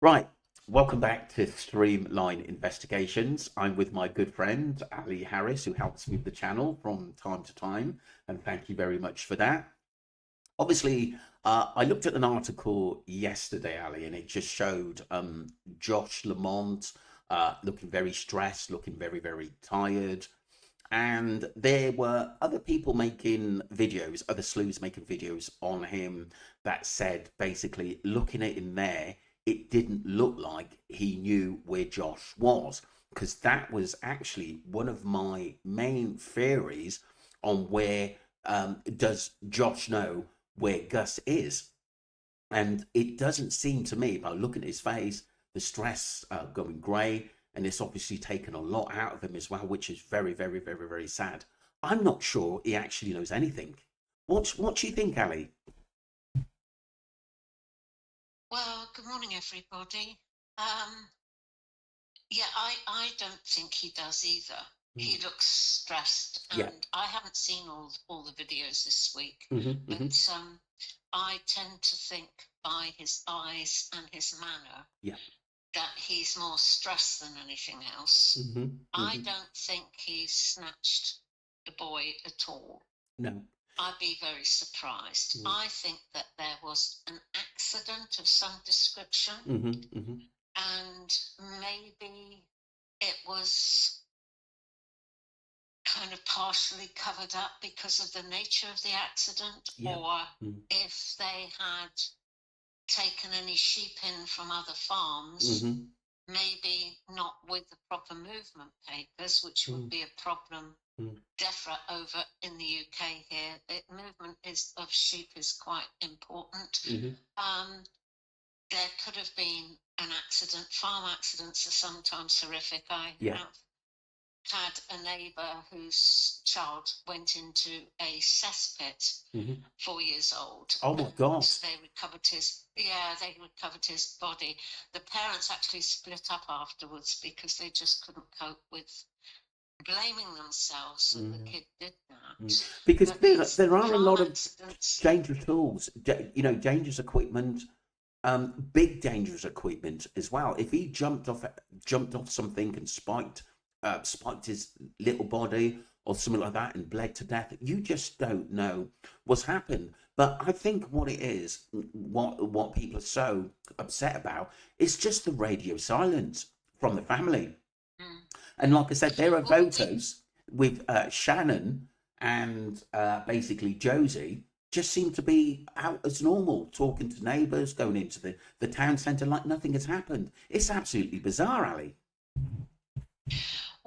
Right, welcome back to Streamline Investigations. I'm with my good friend Ali Harris, who helps with the channel from time to time, and thank you very much for that. Obviously, I looked at an article yesterday, Ali, and it just showed Josh Lamont looking very stressed, looking very tired. And there were other people making videos, other sleuths making videos on him that said basically, looking at him there, it didn't look like he knew where Josh was. Because that was actually one of my main theories on where does Josh know where Gus is? And it doesn't seem to me, by looking at his face, the stress going grey, and it's obviously taken a lot out of him as well, which is very sad. I'm not sure he actually knows anything. What do you think, Ali? Well, good morning, everybody. Um, yeah, I don't think he does either. Mm. He looks stressed, Yeah. and I haven't seen all the videos this week, Hmm. but I tend to think by his eyes and his manner Yeah. that he's more stressed than anything else. I Hmm. don't think he's snatched the boy at all. No. I'd be very surprised. Mm. I think that there was an accident of some description Hmm. and maybe it was kind of partially covered up because of the nature of the accident, Yeah. or Mm. if they had taken any sheep in from other farms, Hmm. maybe not with the proper movement papers, which would Mm. be a problem Mm. DEFRA over in the UK here. Movement is of sheep is quite important. Hmm. Um, there could have been an accident. Farm accidents are sometimes horrific. I Yeah. have had a neighbour whose child went into a cesspit, Hmm. 4 years old, Oh my and God. they recovered his body. The parents actually split up afterwards because they just couldn't cope with blaming themselves that the Mm. kid did Mm. that. Because But there, these there are a farm lot of accidents, dangerous tools, dangerous equipment, big dangerous equipment as well. If he jumped off something and spiked his little body or something like that and bled to death, you just don't know what's happened. But I think what it is, what people are so upset about, is just the radio silence from the family. mm, And like I said, there are well, photos with Shannon and basically Josie just seem to be out as normal, talking to neighbours, going into the town centre like nothing has happened. It's absolutely bizarre, Ali.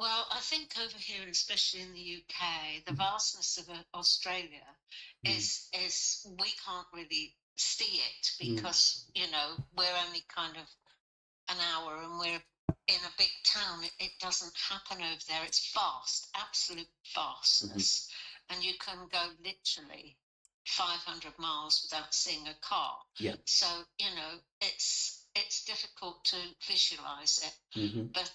I think over here, and especially in the UK, the vastness of Australia Mm, is we can't really see it mm, because we're only kind of an hour and we're in a big town. It doesn't happen over there. It's vast, absolute mhm. vastness, and you can go literally 500 miles without seeing a car. Yeah. So it's difficult to visualize it, Hmm. but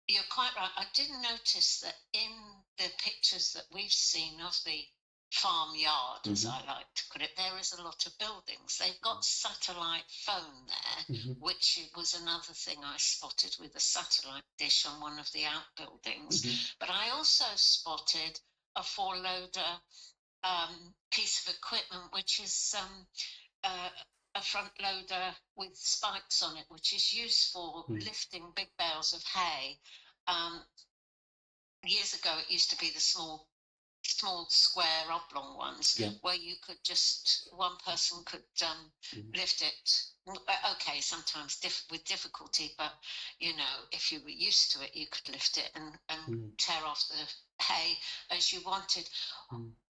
you're quite right. I did notice that in the pictures that we've seen of the farmyard, as Hmm. I like to put it, there is a lot of buildings. They've got satellite phone there, Hmm. which was another thing I spotted with a satellite dish on one of the outbuildings. Hmm. But I also spotted a four-loader piece of equipment, which is uh, a front loader with spikes on it, which is used for lifting big bales of hay. Um, Years ago, it used to be the small square oblong ones Yeah. where you could just one person could lift it. Okay, sometimes with difficulty, but if you were used to it, you could lift it and Mm-hmm. tear off the hay as you wanted.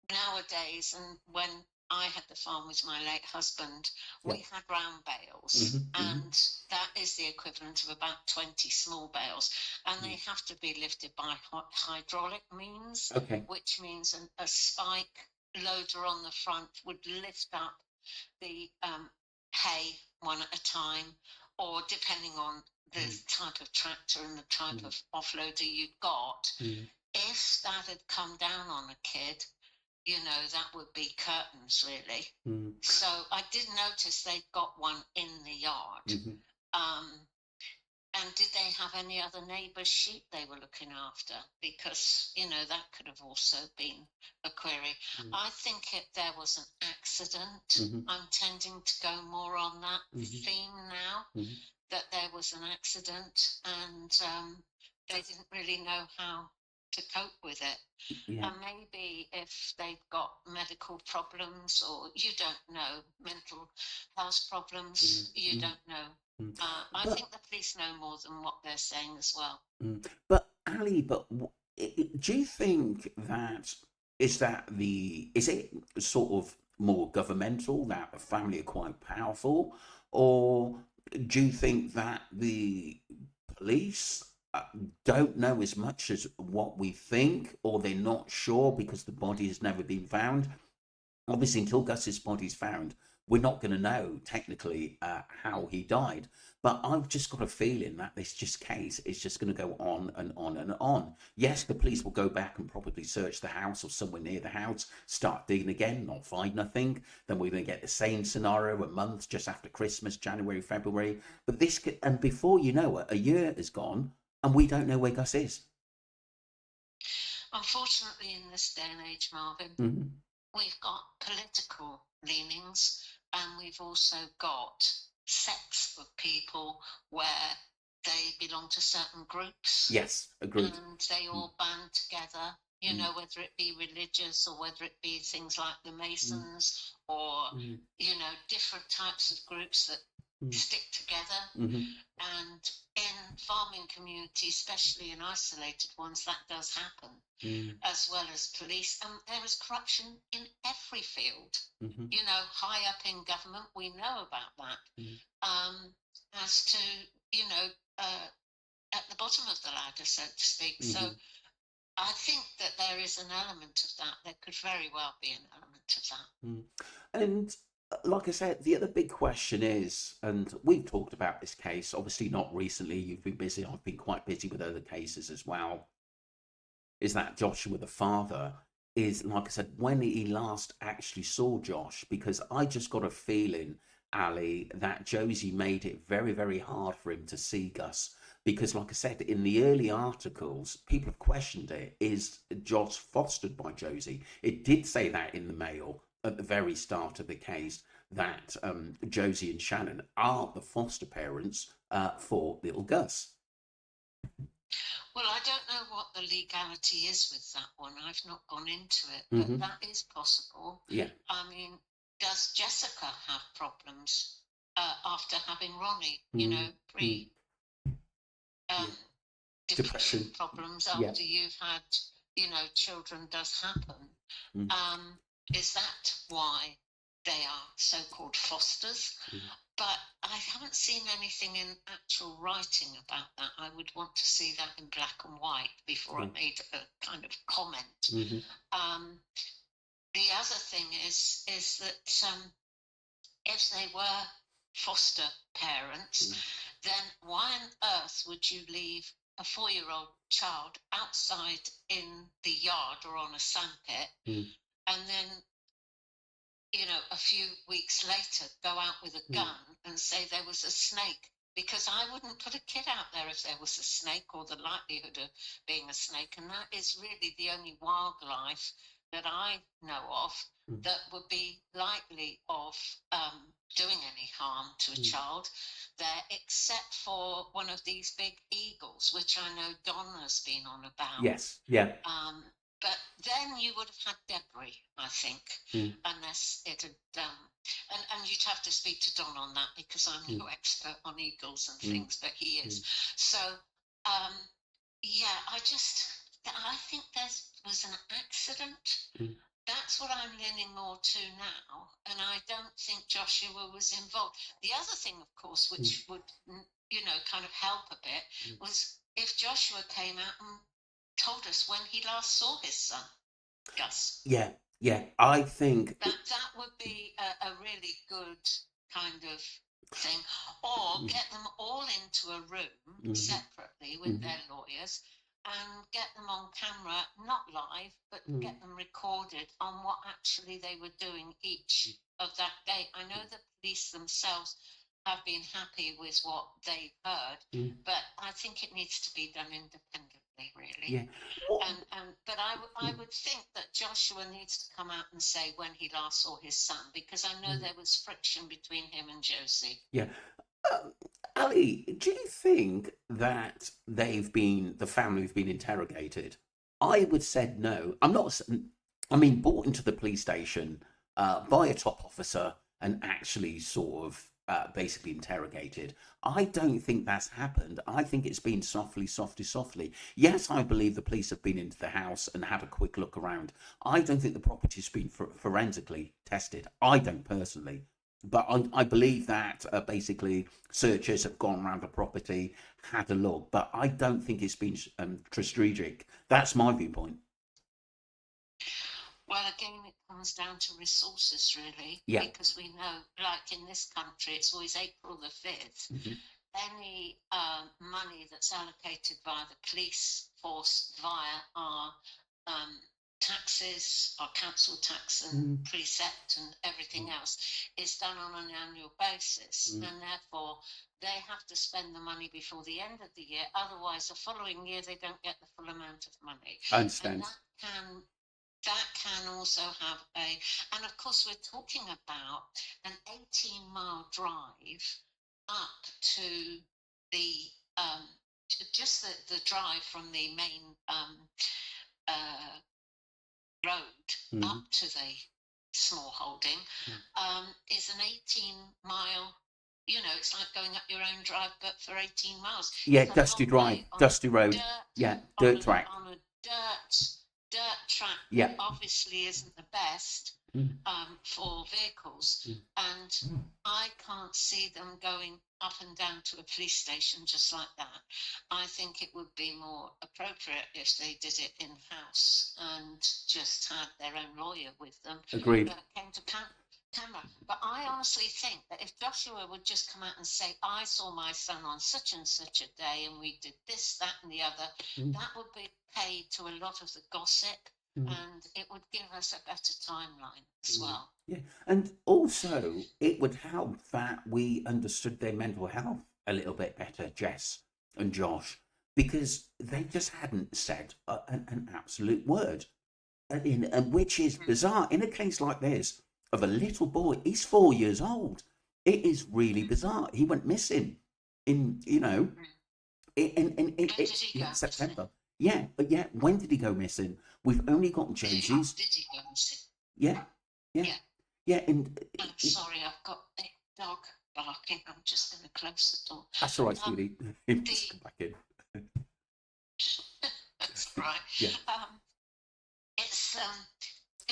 Nowadays, and when I had the farm with my late husband, Yeah. we had round bales, Hmm. Hmm. and that is the equivalent of about 20 small bales, and they have to be lifted by hydraulic means, Okay. which means a spike loader on the front would lift up the hay one at a time, or depending on the type of tractor and the type of offloader you've got, Mm-hmm. if that had come down on a kid, that would be curtains, really. Mm. So I did notice they got one in the yard. Mhm. Um, and did they have any other neighbours' sheep they were looking after? Because, that could have also been a query. Mm. I think there was an accident. Mhm. I'm tending to go more on that Mhm. theme now, Mhm. that there was an accident and they didn't really know how to cope with it. Yeah. And maybe if they've got medical problems, or you don't know, mental health Mm. problems, you Mm. don't know. Mm. I But think the police know more than what they're saying as well. but Ali, do you think that is it sort of more governmental that the family are quite powerful, or do you think that the police don't know as much as what we think, or they're not sure because the body has never been found? Obviously, until Gus's body's found, we're not going to know technically how he died. But I've just got a feeling that this just case is just going to go on and on and on. Yes, the police will go back and probably search the house or somewhere near the house, start digging again, not find nothing. Then we're going to get the same scenario a month just after Christmas, January, February. But this could, and before you know it, a year is gone, and we don't know where Gus is. Unfortunately, in this day and age, Marvin, Mm-hmm. we've got political leanings, and we've also got sects of people where they belong to certain groups Yes, agreed. and they all band together, Mm-hmm. whether it be religious or whether it be things like the Masons, or, Mm-hmm. different types of groups that stick together. Mm-hmm. And in farming communities, especially in isolated ones, that does happen, Mm-hmm. as well as police. And there is corruption in every field. Mm-hmm. High up in government, we know about that. Mm-hmm. As to, you know, uh, at the bottom of the ladder, so to speak. So Mm-hmm. I think that there is an element of that. There could very well be an element of that. Mm. And like I said, the other big question is, and we've talked about this case, obviously not recently, you've been busy, I've been quite busy with other cases as well, is that Joshua, the father, is, like I said, when he last actually saw Josh, because I just got a feeling, Ali, that Josie made it very, very hard for him to see Gus. Because, like I said, in the early articles, people have questioned it. Is Josh fostered by Josie? It did say that in the mail at the very start of the case, that Josie and Shannon are the foster parents for little Gus. Well, I don't know what the legality is with that one. I've not gone into it, but Hmm. that is possible. Yeah. I mean, does Jessica have problems after having Ronnie? Mm-hmm. Um, Yeah. Depression Depression. problems Yeah. after you've had, children does happen. Mm. Um, is that why they are so-called fosters? Mm. But I haven't seen anything in actual writing about that. I would want to see that in black and white before I Yeah. made a kind of comment. Mm-hmm. Um, the other thing is that if they were foster parents, then why on earth would you leave a 4-year-old child outside in the yard or on a sandpit, Mm. and then, a few weeks later go out with a Mm. gun and say there was a snake? Because I wouldn't put a kid out there if there was a snake or the likelihood of being a snake. And that is really the only wildlife that I know of Mm. that would be likely of doing any harm to a Mm. child there, except for one of these big eagles, which I know Don has been on about. Yes. Yeah. Um, but then you would have had debris, I think, Mm. unless it had. And you'd have to speak to Don on that, because I'm no Mm. expert on eagles and Mm. things, but he is. Mm. So, um, yeah, I think there was an accident. Mm. That's what I'm leaning more to now, and I don't think Joshua was involved. The other thing, of course, Mm. which would, kind of help a bit, Mm. was if Joshua came out and told us when he last saw his son, Gus. Yeah. Yeah. I think. That would be a really good kind of thing. Or Mm. get them all into a room Mm. separately with Mm. their lawyers and get them on camera, not live, but get them recorded on what actually they were doing each of that day. I know the police themselves have been happy with what they've heard, but I think it needs to be done independently, really. Yeah. What? But I would think that Joshua needs to come out and say when he last saw his son, because I know there was friction between him and Josie. Yeah. Ali, do you think that the family have been interrogated? I would said no. I'm not. I mean, brought into the police station by a top officer and actually sort of basically interrogated. I don't think that's happened. I think it's been softly, softly, softly. Yes, I believe the police have been into the house and had a quick look around. I don't think the property's been forensically tested. I don't personally. But I believe that basically searchers have gone around the property, had a look, but I don't think it's been strategic. That's my viewpoint. Well, again, it comes down to resources, really, Yeah. because we know, like in this country, it's always April the 5th. Any money that's allocated by the police force via our taxes, our council tax and precept and everything else is done on an annual basis, and therefore they have to spend the money before the end of the year. Otherwise, the following year they don't get the full amount of money. I understand. And that can also have and of course we're talking about an 18-mile drive up to the just the drive from the main road up to the small holding is an 18-mile. It's like going up your own drive, but for 18 miles. Yeah, It's a dusty long drive, way on dusty road. Dirt track. on a dirt track Yeah. that obviously isn't the best for vehicles. And I can't see them going up and down to a police station just like that. I think it would be more appropriate if they did it in-house and just had their own lawyer with them. Agreed. That came to camera. But I honestly think that if Joshua would just come out and say, I saw my son on such and such a day and we did this, that and the other, that would be paid to a lot of the gossip and it would give us a better timeline as well. Yeah, and also it would help that we understood their mental health a little bit better, Jess and Josh, because they just hadn't said an absolute word, which is bizarre in a case like this of a little boy. He's 4 years old. It is really bizarre. He went missing in September. Yeah, but yeah, when did he go missing? We've only got Josie's. Did he go missing? Yeah, and I'm sorry, I've got a dog barking. I'm just going to close the door. That's all right, sweetie. Just come back in. That's right. Yeah.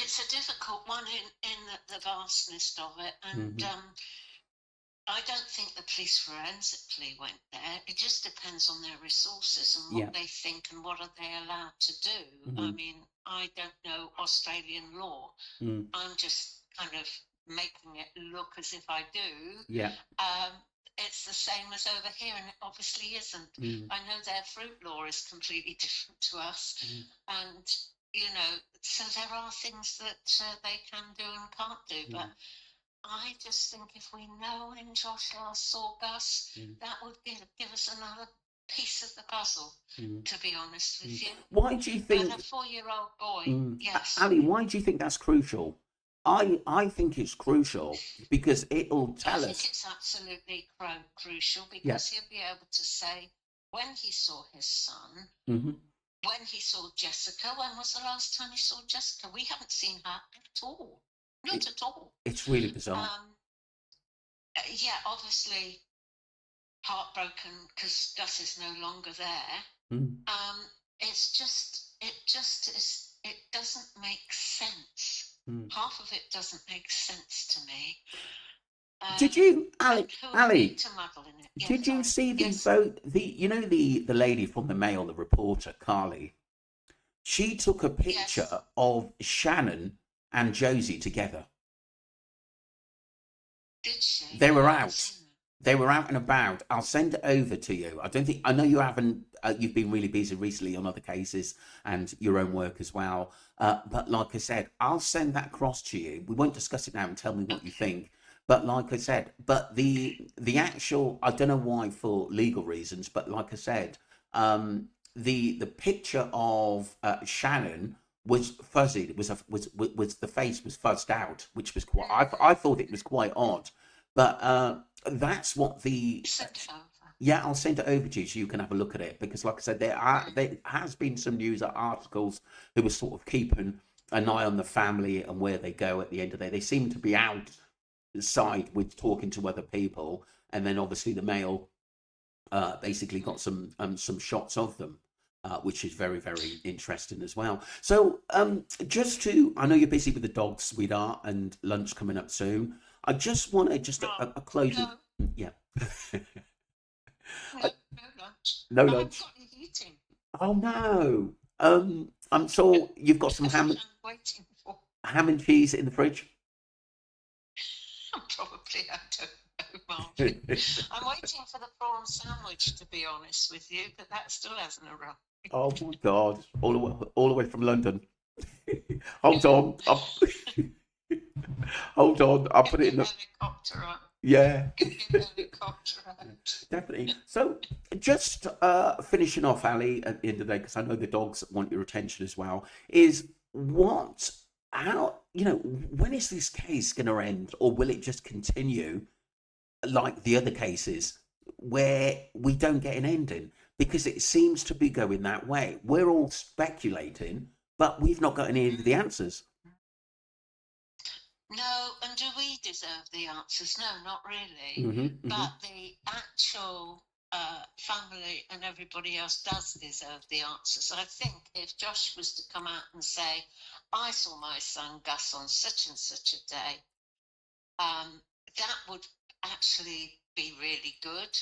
It's a difficult one in the vastness of it, and I don't think the police forensically went there. It just depends on their resources and what they think and what are they allowed to do. I mean, I don't know Australian law. I'm just kind of making it look as if I do. Yeah. It's the same as over here, and it obviously isn't. I know their fruit law is completely different to us, and so there are things that they can do and can't do, but I just think if we know when Josh last saw Gus, that would give us another piece of the puzzle, to be honest with you. Why do you think... But a 4-year-old boy, yes. Ali, why do you think that's crucial? I think it's crucial because it'll tell us... I think it's absolutely crucial because he'll be able to say when he saw his son, when he saw Jessica. When was the last time he saw Jessica? We haven't seen her at all. Not at all. It's really bizarre. Obviously heartbroken because Gus is no longer there. It doesn't make sense. Half of it doesn't make sense to me. Did you, Ali? Yeah, did you see the vote? The lady from the Mail, the reporter Carly. She took a picture of Shannon and Josie together. Did she? They were out. They were out and about. I'll send it over to you. I don't think I know you haven't. You've been really busy recently on other cases and your own work as well. But like I said, I'll send that across to you. We won't discuss it now and tell me what you Okay. think. But like I said, but the actual I don't know why for legal reasons, but like I said, the picture of Shannon was fuzzied. It was the face was fuzzed out, which was quite. I thought it was quite odd, but that's what the Send it over. yeah, I'll send it over to you so you can have a look at it because, like I said, Mm. there has been some news articles who were sort of keeping an eye on the family and where they go at the end of the day. They seem to be outside with talking to other people, and then obviously the mail basically got some shots of them. Which is very interesting as well. So, just to, I know you're busy with the dogs, sweetheart, and lunch coming up soon. I just want to just Right. a closing, No, yeah. no, Uh, no lunch. no I haven't lunch. got any heating. Oh no. I'm sure you've got some As I'm waiting for. ham and cheese in the fridge. Probably, I don't know, Marvin. I'm waiting for the prawn sandwich, to be honest with you, but that still hasn't arrived. Oh my God! All the way from London. Hold Yeah. on. Hold on. I'll Get put it your in the helicopter out. yeah. Get your helicopter out. Definitely. So, just finishing off, Ali, at the end of the day, because I know the dogs want your attention as well, is what, how, when is this case going to end, or will it just continue like the other cases where we don't get an ending? Because it seems to be going that way. We're all speculating, but we've not got any of the answers. No, and do we deserve the answers? No, not really. Hmm. Hmm. But the actual family and everybody else does deserve the answers. I think if Josh was to come out and say, I saw my son Gus on such and such a day, that would actually be really good.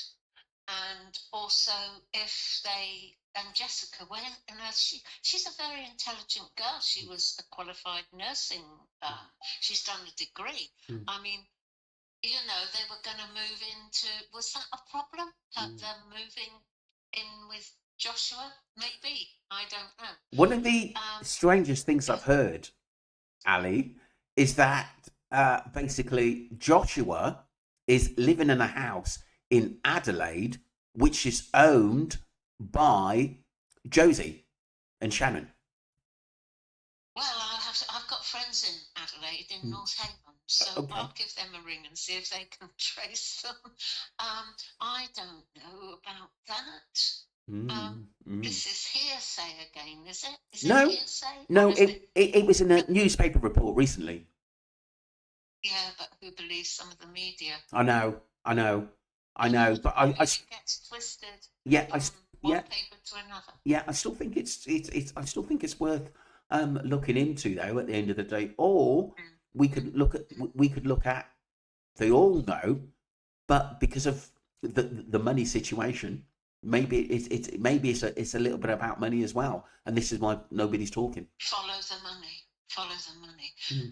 And also, if they and Jessica, where on earth she's a very intelligent girl. She was a qualified nursing. She's done a degree. I mean, they were going to move into. Was that a problem? Them moving in with Joshua? Maybe, I don't know. One of the Um, strangest things I've heard, Ali, is that basically Joshua is living in a house in Adelaide, which is owned by Josie and Shannon. Well, I've got friends in Adelaide, in Mm. North Haven, so Okay. I'll give them a ring and see if they can trace them. I don't know about that. Um, Mm, mm. this is hearsay again, is it? Is it No, hearsay or no, is it it was in a real? newspaper report recently. Yeah, but who believes some of the media? I know, I know, I You know, know, but I mean, it gets twisted yeah, from one yeah, paper to another. yeah, I still think it's I still think it's worth looking into though at the end of the day. Or Mm, we could look at we could look at they all know, but because of the money situation, maybe it's a little bit about money as well, and this is why nobody's talking. Follow the money. Follow the money. Mm.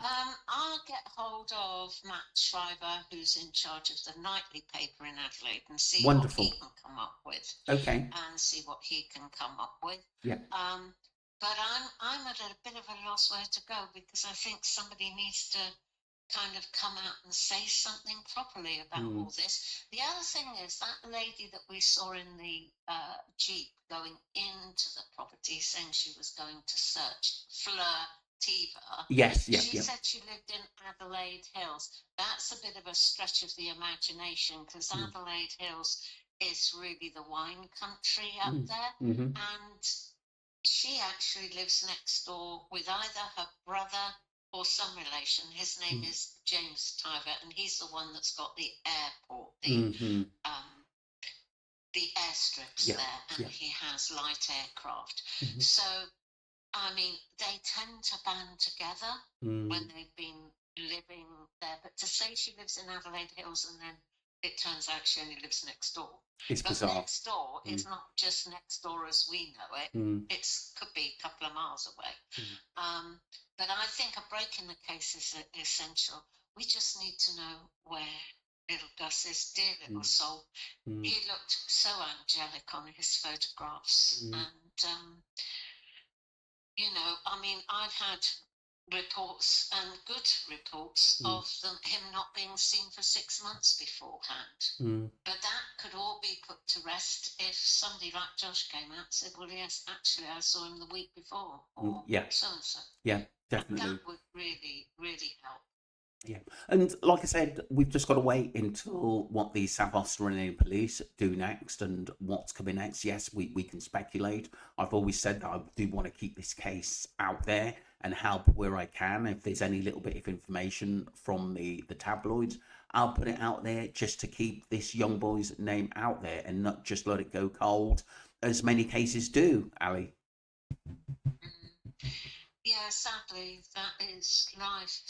I'll get hold of Matt Schreiber, who's in charge of the nightly paper in Adelaide, and see what he Wonderful. can come up with, Okay. and see what he can come up with. Yeah. Um, but I'm at a bit of a loss where to go because I think somebody needs to kind of come out and say something properly about Mm. all this. The other thing is that lady that we saw in the Jeep going into the property saying she was going to search Fleur Tiva, Yes. Yeah. she Yeah. said she lived in Adelaide Hills. That's a bit of a stretch of the imagination because Mm. Adelaide Hills is really the wine country up Mm. there. Mm-hmm. And she actually lives next door with either her brother or some relation. His name Mm. is James Tyver, and he's the one that's got the airport, Mm-hmm. um, the airstrips Yeah. there, and Yeah. he has light aircraft. Mm-hmm. So, I mean, they tend to band together when Mm. they've been living there. But to say she lives in Adelaide Hills and then it turns out she only lives next door. It's But bizarre. next door Mm. is not just next door as we know it. Mm. It could be a couple of miles away. Mm. Um, but I think a break in the case is essential. We just need to know where little Gus's dear little Mm, soul. mm, He looked so angelic on his photographs, mm, and I mean, I've had reports and good reports mm, of him not being seen for 6 months beforehand. mm, But that could all be put to rest if somebody like Josh came out and said, well, yes, actually, I saw him the week before, or yeah, so and so. yeah, And that definitely. would really, really help. Yeah, and like I said, we've just got to wait until what the South Australian police do next and what's coming next. Yes, we can speculate. I've always said that I do want to keep this case out there and help where I can. If there's any little bit of information from the tabloids, I'll put it out there just to keep this young boy's name out there and not just let it go cold, as many cases do, Ali. Mm. Yeah, sadly, that is life.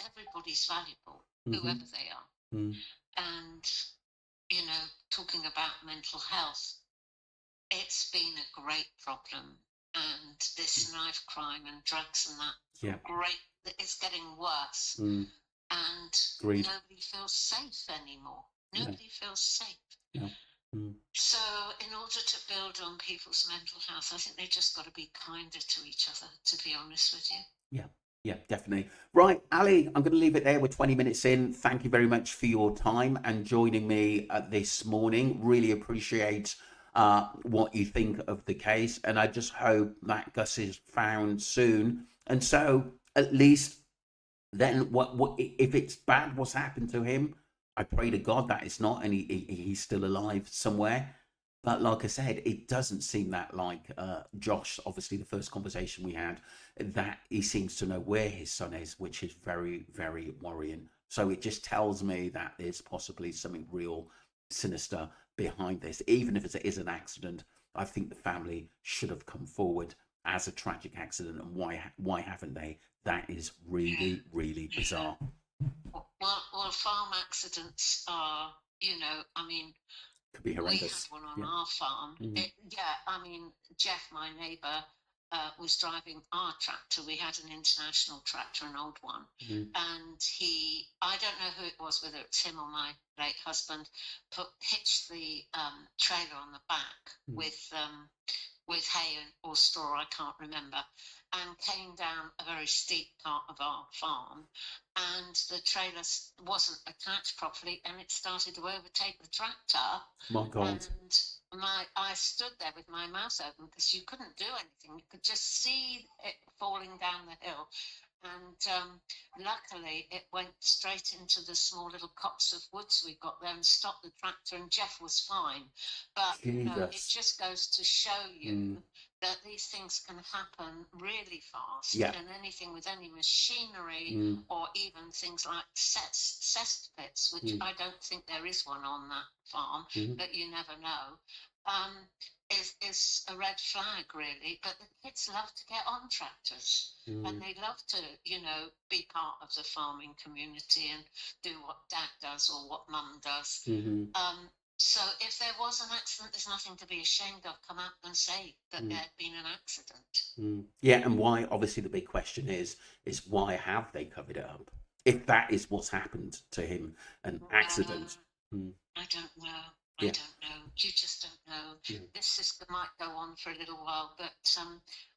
Everybody's valuable, Mm-hmm. whoever they are. Mm, And, talking about mental health, it's been a great problem. And this knife crime and drugs and that, yeah. great, it's getting worse. Mm, And agreed. nobody feels safe anymore. No. Nobody feels safe. No. Mm. So, in order to build on people's mental health, I think they've just got to be kinder to each other, to be honest with you. Yeah, yeah, definitely. Right, Ali, I'm going to leave it there. We're 20 minutes in. Thank you very much for your time and joining me this morning. Really appreciate what you think of the case. And I just hope that Gus is found soon. And so at least then what if it's bad what's happened to him, I pray to God that it's not and he's still alive somewhere. But like I said, it doesn't seem that like Josh, obviously the first conversation we had, that he seems to know where his son is, which is very, very worrying. So it just tells me that there's possibly something real sinister behind this. Even if it is an accident, I think the family should have come forward as a tragic accident. And why haven't they? That is Yeah. really, really bizarre. Well, farm accidents are, I mean, Could be we had horrendous. one on Yeah. our farm. Mm, Yeah, I mean, Jeff, my neighbour, was driving our tractor. We had an international tractor, an old one. mm, And I don't know who it was, whether it's him or my late husband, hitched the trailer on the back mm. with hay or straw, I can't remember, and came down a very steep part of our farm. And the trailer wasn't attached properly, and it started to overtake the tractor. My God. And I stood there with my mouth open because you couldn't do anything. You could just see it falling down the hill. And luckily, it went straight into the small little copse of woods we've got there and stopped the tractor, and Jeff was fine. But, it Jesus. just goes to show Mm, you that these things can happen really fast, yeah. and anything with any machinery Mm, or even things like cesspits, which mm, I don't think there is one on that farm, mm, but you never know. Um, is a red flag, really. But the kids love to get on tractors, and mm, they love to, be part of the farming community and do what dad does or what mum does. mm, Um, so if there was an accident, there's nothing to be ashamed of. Come out and say that there mm, had been an accident. mm. Yeah, and why? Obviously, the big question is why have they covered it up? If that is what's happened to him, an accident. Mm, I don't know. I yeah, don't know. You just don't know. yeah, This system might go on for a little while, but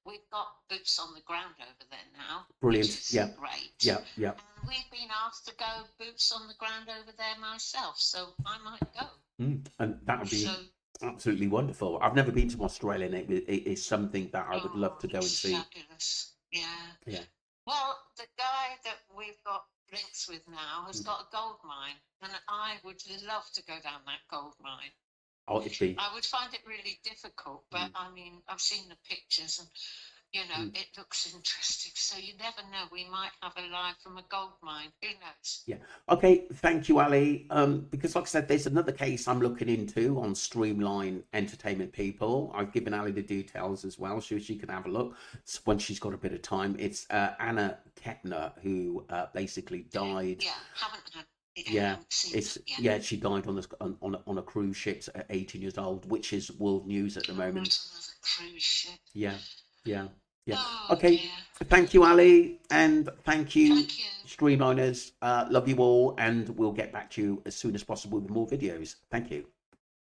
we've got boots on the ground over there now, which brilliant. is Yeah, great. yeah, yeah. And we've been asked to go boots on the ground over there myself, so I might go. Mm. And that would So, be absolutely wonderful. I've never been to Australia, and it is something that I would love oh, to go and it's see. fabulous. Yeah. Yeah. Well, the guy that we've got links with now has Mm. got a gold mine, and I would love to go down that gold mine. Oh, it'd be. I would find it really difficult, but Mm, I mean, I've seen the pictures and, mm. it looks interesting. So you never know, we might have a live from a gold mine. Who knows? Yeah. Okay. Thank you, Ali. Because like I said, there's another case I'm looking into on Streamline Entertainment People. I've given Ali the details as well, so she can have a look once she's got a bit of time. It's Anna Kettner who basically died. Yeah, Yeah. haven't seen It's that yet. yeah. She died on a cruise ship at 18 years old, which is world news at the Oh, not moment. another cruise ship. Yeah. Yeah. Yeah. Oh Okay. dear. Thank you, Ali, and thank you, Thank you. streamliners. Love you all, and we'll get back to you as soon as possible with more videos. Thank you.